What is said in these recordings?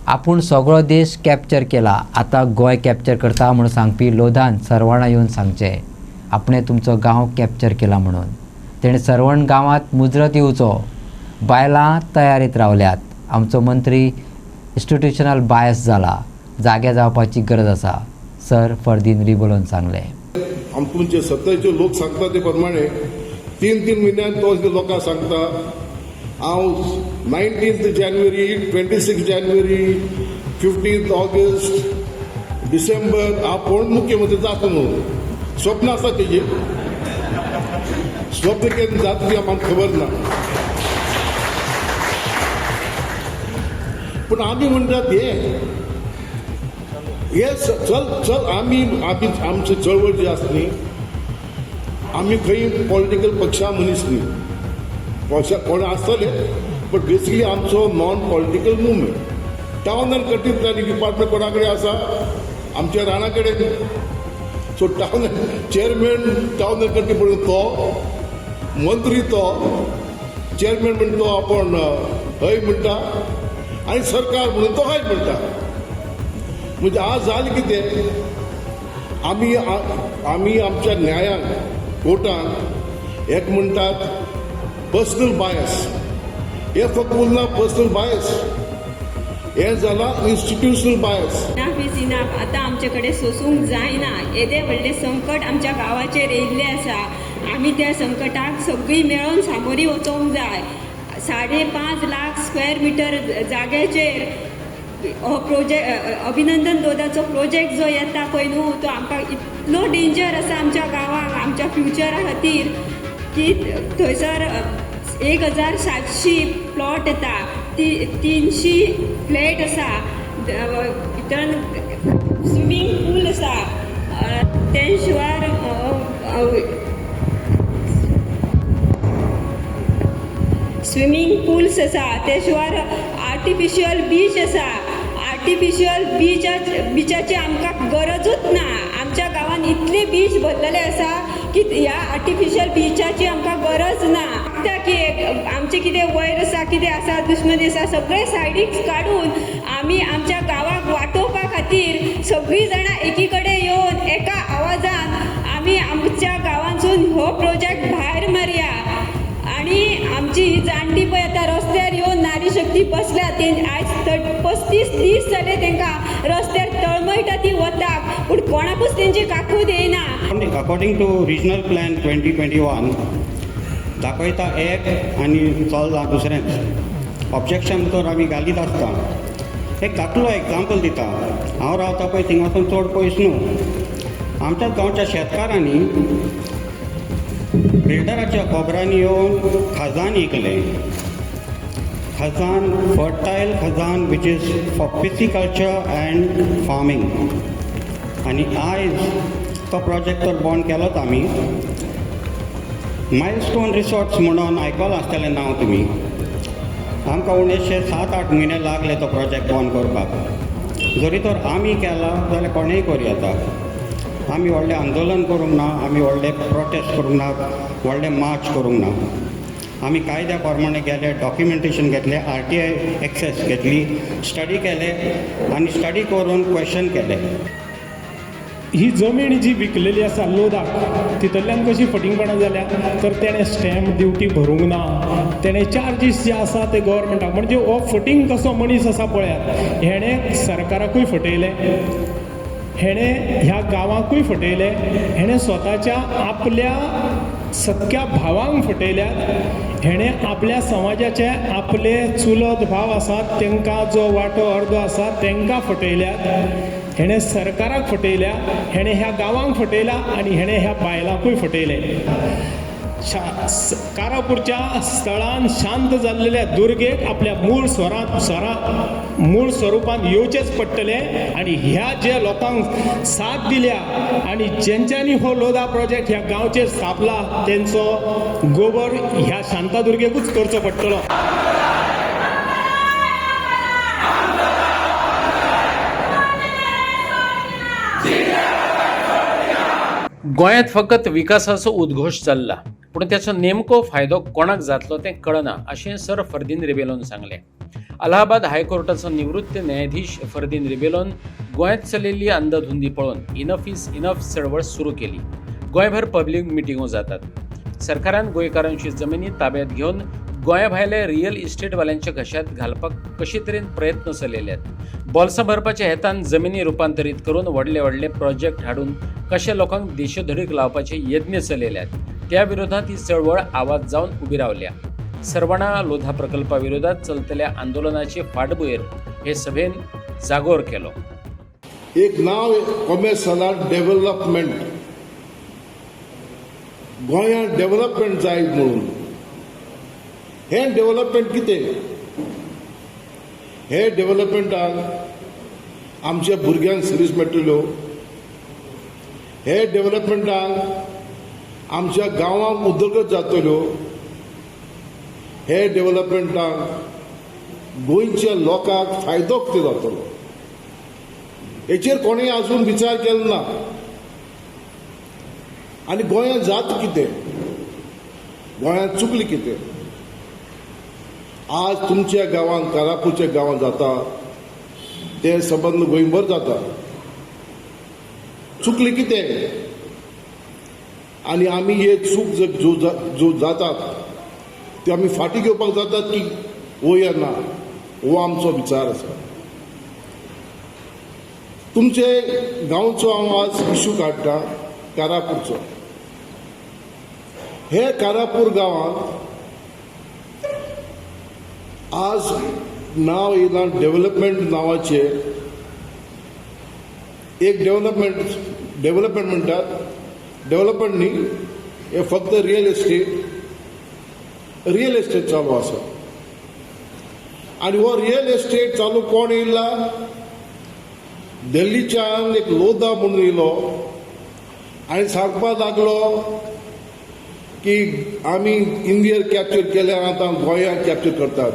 आपूण सगळो देश कॅप्चर केला, आता गोंय कॅप्चर करता म्हणून सांगपी लोधान सरवणा येवन सांगचें आपणें तुमचो गांव कॅप्चर केला म्हणून. तेणें सरवण गांवांत मुजरत येवचो, बायलां तयारीत रावल्यात. आमचो मंत्री इन्स्टिट्युशनल बायस जाला, जागे जावपाची गरज आसा, सर फर्दीन रिबोलोन सांगलें. आमचे सत्ताचे लोक सांगता ते प्रमाणे 3 म्हयन्यान तो लोकांक सांगता हांव 19 जानेवारी 26 जानेवारी 15 ऑगस्ट डिसेंबर हांव कोण मुख्यमंत्री जाता म्हणून. स्वप्न आसा तेजे, स्वप्न केन्ना जाता ती आमकां खबर ना. पूण आमी म्हणटात हे चल आमी आमची चळवळ जी आसा न्ही, आमी खंय पॉलिटिकल पक्षा मनीस न्ही, पक्षा कोण आसतले, बट बेसिकली आमचो non political movement. Town and country planning department कोणा कडेन आसा? आमच्या राणा कडेन. So town chairman town and country म्हणून तो, मंत्री तो, चेअरमॅन म्हणून तो आपण हय म्हणटा, आनी सरकार म्हणून तो हय म्हणटा. म्हणजे आज जालें कितें, आमी आमच्या न्यायान कोर्टान एक म्हणटात पर्सनल बायस. हे फक्त उरना पर्सनल बायस, हे जाला इन्स्टिट्युशनल बायस. आतां आमचे कडेन सोसूंक जायना. येदे व्हडलें संकट आमच्या गांवाचेर येयल्लें आसा. आमी त्या संकटाक सगळीं मेळून सामोरी वचोंक जाय. 5.5 लाख स्क्वेअर मिटर जाग्याचेर हो प्रोजेक्ट, अभिनंदन लोधाचो प्रोजेक्ट जो येता पळय न्हू, तो आमकां इतलो डेंजर आसा आमच्या गांवांक, आमच्या फ्युचरा खातीर, की थंयसर 1700 प्लॉट येता, 300 फ्लॅट आसा, भितर स्विमींग पूल आसा, ते शिवाय स्विमींग पूल्स आसा, ते शिवाय आर्टिफिशियल बीच आसा. आर्टिफिशियल बिचाची आमकां गरजूच ना. आमच्या गांवांत इतले बीच भरलेले आसा की ह्या आर्टिफिशियल बिचाची आमकां गरज ना. की आमचे कितें वयर आसा, कितें आसा, दुश्मनी आसा, सगळे सायडीक काडून आमी आमच्या गांवाक वाटोवपा खातीर सगळीं जाणां एकी कडेन येवन एका आवाजान आमी आमच्या गांवांतसून हो प्रोजेक्ट भायर मारया. आनी आमची ही जाणटी पळय आतां रस्त्यार येवन नारी शक्ती बसल्या, ते आयज 35 दीस जाले तांकां रस्त्यार तळमळटा ती वताक, पूण कोणाकूच तेंची काकूद येयना. अकॉर्डिंग टू रिजनल प्लॅन 2021 दाखयता एक आनी चलता दुसरेंच. ऑब्जेक्शन तर आमी घालीत आसता. एक धाकलो एग्जाम्पल दिता. हांव रावता पळय थिंगासून चड पयस न्हू. आमच्याच गांवच्या शेतकारांनी बिल्डराच्या खबरांनी येवन खजान विकले. खजान, फर्टायल खजान, which is for pisciculture and farming. आनी आयज तो प्रोजेक्ट तर बंद केलोच आमी. मायलस्टोन रिसॉर्ट्स म्हणून आयकलां आसतलें नांव तुमी. आमकां 7-8 म्हयने लागले तो प्रोजेक्ट बंद करपाक. जरी तर आमी केला जाल्यार कोणेंय करूं येता. आमी व्हडलें आंदोलन करूंक ना, आमी व्हडले प्रोटेस्ट करूंक ना, व्हडलें मार्च करूंक ना. आमी कायद्या प्रमाणे गेले, डॉक्युमेंटेशन घेतलें, RTI एक्सेस घेतली, स्टडी केले आनी स्टडी करून क्वेश्चन केले. ही जमीन जी विकलेली आसा लोधाक, तितूंतल्यान कशी फटिंगपणां जाल्या तर तेणें स्टॅम्प ड्युटी भरूंक ना, तेणें चार्जीस जे आसा ते गव्हर्मेंटाक, म्हणजे हो फटींग कसो मनीस आसा पळयात, हेणें सरकाराकूय फटयलें, हेणें ह्या गांवांकूय फटयलें, हेणें स्वताच्या आपल्या सख्या भावांक फटयल्यात, हेणें आपल्या समाजाचे आपले चुलत भाव आसात तांकां जो वांटो अर्दो आसा तांकां फटयल्यात, हेणें सरकाराक फटयल्या, हेणें ह्या गांवांक फटयला आनी हेणें ह्या बायलांकूय फटयलें. कारापूरच्या स्थळान शांत जाल्लेल्या दुर्गेक आपल्या मूळ स्वरुपान येवचेच पडटलें. आनी ह्या जे लोकांक साथ दिल्या आनी जेंच्यांनी हो लोधा प्रोजेक्ट ह्या गांवचेर स्थापला तेंचो गोबर ह्या शांतादुर्गेकूच करचो पडटलो. गोंयांत फकत विकासाचो उद्घोश चल्ला, पूण त्याचो नेमको फायदो कोणाक जातलो तें कळना अशें सर फर्दीन रिबेलोन सांगलें. अलाहाबाद हायकोर्टाचो निवृत्त न्यायाधीश फर्दीन रिबेलोन गोंयांत चलिल्ली अंधधुंदी पळोवन इनफ इज इनफ चळवळ सुरू केली. गोंयभर पब्लीक मिटिंगो जातात. सरकारान गोंयकारांची जमिनी ताब्यांत घेवन गोंया भायले रियल इस्टेटवाल्यांच्या घशांत घालपाक कशे तरेन प्रयत्न चलिल्ल्यात. बोल्सां भरपाच्या हेतान जमिनी रुपांतरीत करून व्हडले व्हडले प्रोजेक्ट हाडून कशे लोकांक देशोधडीक लावपाचे यत्न चलिल्ल्यात. त्या विरोधात ही चळवळ आवाज जावन उबी रावल्या. सरवणा लोधा प्रकल्पा विरोधात चलतल्या आंदोलनाचे फाटभुंयेर हे सभेन जागोर केलो. एक नाव कॉमर्साला डेव्हलपमेंट, गोंयांत डेव्हलपमेंट जाय म्हणून. हे डेव्हलपमेंट कितें? हे डेव्हलपमेंटान आमच्या भुरग्यांक सर्वीस मेळटल्यो. हे डेव्हलपमेंटान आमच्या गांवांक उदरगत जातल्यो. हे डेव्हलपमेंटान गोंयच्या लोकांक फायदो कितें जातलो हेचेर कोणें अजून विचार केलो ना. आनी गोंयांत जाता कितें, गोंयांत चुकली कितें? आज तुमच्या गांवांत, कारापूरच्या गांवांत जाता ते संबंद गोंयभर जाता. चुकली कितें? आनी आमी हे चूक ज्यो जातात ते आमी फाटीं घेवपाक जातात की वयर ना? हो आमचो विचार आसा. तुमचे गांवचो हांव आज इशू काडटा कारापूरचो. हे कारापूर गांवांत आज नाव येयलां डेव्हलपमेंट नांवाचे. एक डेव्हलपमेंट म्हणटात. डेव्हलपमेंट न्ही, हे फक्त रियल एस्टेट चालू आसा. आनी हो रियल एस्टेट चालू कोण येयला? दिल्लीच्यान एक लोधा म्हणून येयलो आनी सांगपाक लागलो की आमी इंडियन कॅप्चर केल्यार आतां गोंयांत कॅप्चर करतात.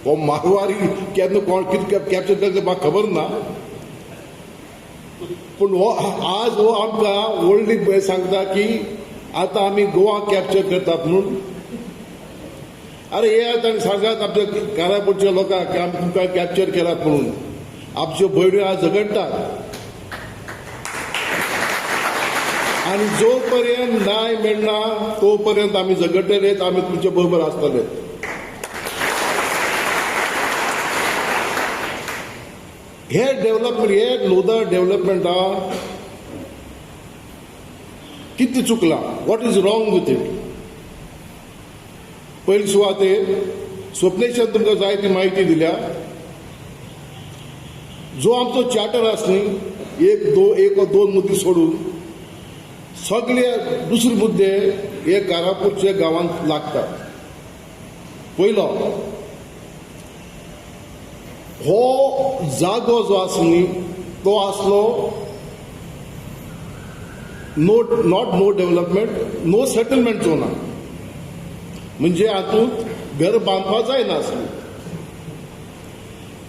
हो मारवारी केन्ना कोण कितें कॅप्चर केलें म्हाका खबर ना. पूण हो आज हो आमकां व्हडली सांगता की आतां आमी गोवा कॅप्चर करतात म्हणून. अरे येयात आनी सांगात आमच्या कारापूरच्या लोकांक की आमी तुमकां कॅप्चर केलात म्हणून. आमच्यो भयण्यो आज झगडटात. आनी जो पर्यंत न्याय मेळना तो पर्यंत आमी झगडटलेत. आमी तुमचे बरोबर आसतले. हे डेव्हलपमेंट, हे लोधा डेव्हलपमेंटा कितें चुकलां? What is wrong with it? पयली सुवातेर स्वप्नेशान तुमकां जायती म्हायती दिल्या. जो आमचो चार्टर आसा न्ही, एक वा दोन मुद्दे सोडून सगळे दुसरे मुद्दे हे कारापूरच्या गांवांत लागतात. पयलो, हो जागो जो आसा न्ही तो आसलो not no development, no settlement zone. म्हणजे हातूंत घर बांदपा जायना आसली.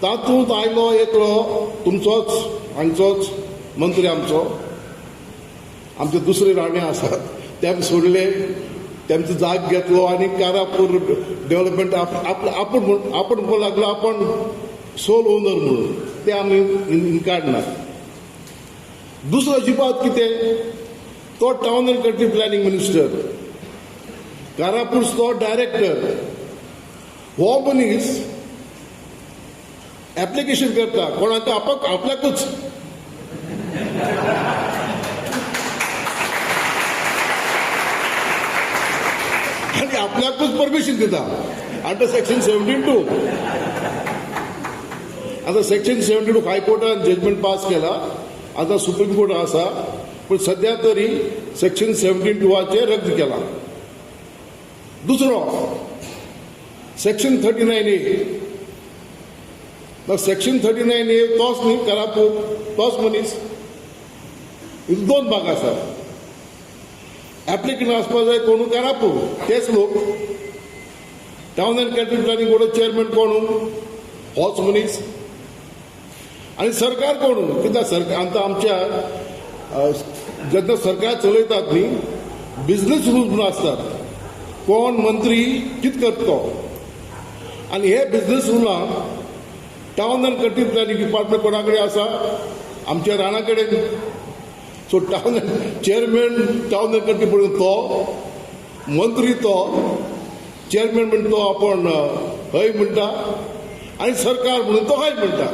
तातूंत आयलो एकलो तुमचोच हांगचोच मंत्री आमचे दुसरे राणे आसात, तेम सोडले, तेमचो जाग घेतलो आनी कारापूर डेव्हलपमेंट आपण म्हणूंक लागलो आपण सोल ओनर म्हणून. ते आमी इनकाडनात. दुसरो अजिबात कितें? तो town and country planning minister, कारापूरचो डायरेक्टर. हो मनीस ऍप्लिकेशन करता कोणाक? आपल्याकूच. आनी आपल्याकूच परमिशन दिता अंडर सेक्शन 72. आता सेक्शन 72 हायकोर्टान जजमेंट पास केला. आता सुप्रीम कोर्ट आसा, पण सध्या तरी सेक्शन 72 रद्द केला. दुसरो सेक्शन 39A. सेक्शन 39A तोच न्ही कारापूर, तोच मनीस. दोन भाग आसात. ऍप्लिकेंट आसपाक जाय कोण? कारापूर, तेच लोक. Town and country planning board chairman कोण? होच मनीस. आणि सरकार कोण? कित्याक सरकार आतां आमच्या जेन्ना सरकार चलयतात न्ही, बिझनेस रूल्स म्हणून आसतात. कोण मंत्री कित करतो आनी हे बिझनेस रुलां town and country planning department कोणा कडेन आसा आमच्या राणा कडेन so town chairman town and country म्हणून तो मंत्री तो चेअरमॅन म्हणून तो आपण हय म्हणटा आनी सरकार म्हणून तो हय म्हणटा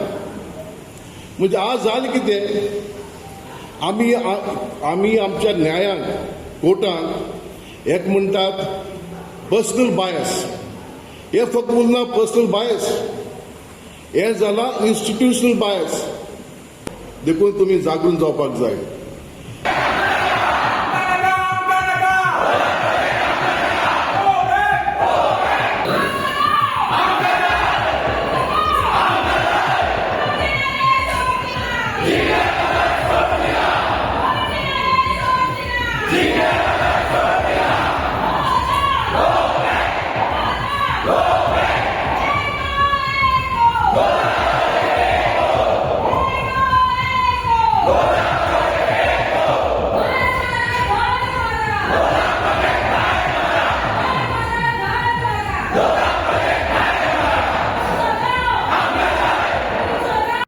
म्हणजे आज जालें कितें आमी आमच्या न्यायान कोर्टान एक म्हणटात पर्सनल बायस हे फक्त उरना पर्सनल बायस हे जाला इन्स्टिट्युशनल बायस देखून तुमी जागृत जावपाक जाय